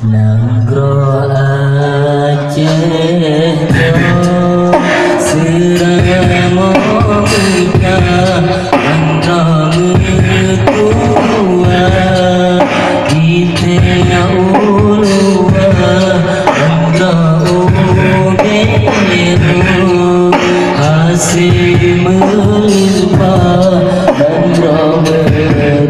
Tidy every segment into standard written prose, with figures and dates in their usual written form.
Nagro Aceh Siramo Ika Andramu Tua Ite Ulua Andra Ugeru Hasil Melipah Andra Berdua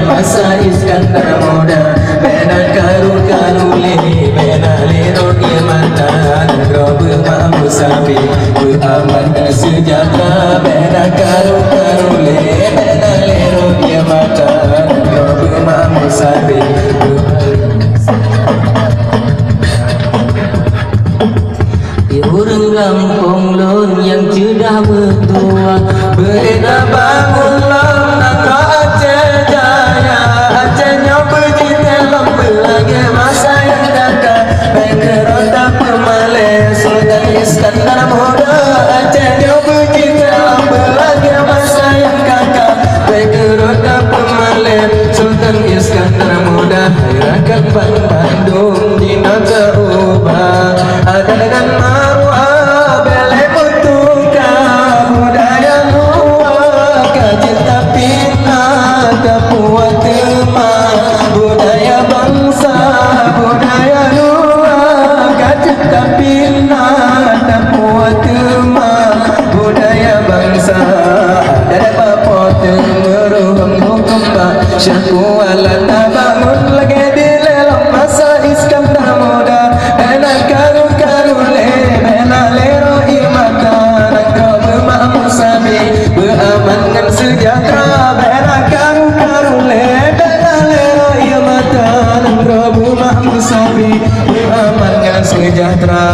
Masa Iskandar muda bena karu lini bena lero dia mantan robu mamu sapi beraman dan sejahtera bena karu lini bena lero dia mantan robu mamu sapi di urang kampung lon yang sudah bertua bena bangun lon nak Aceh Jaya Acehnya berjita lembu lagi masa yang datang Bekerota pemalai Sultan Iskandar muda Acehnya berjita lembu lagi masa yang datang Bekerota pemalai Sultan Iskandar muda Rakyat Bandung di Naga Ubah ada dengan marwah bele mutuka budaya luar kacita pina kepuat teman budaya bangsa budaya luar kacita pina kepuat teman budaya bangsa ada bapak temeruham hukum syaku alata bangun lagi di lelong masa Iskandar muda enak karu-karule bena lero imata nangro bermakmu sabi beramankan sejahtera bena karu-karule bena lero imata nangro bermakmu sabi beramankan sejahtera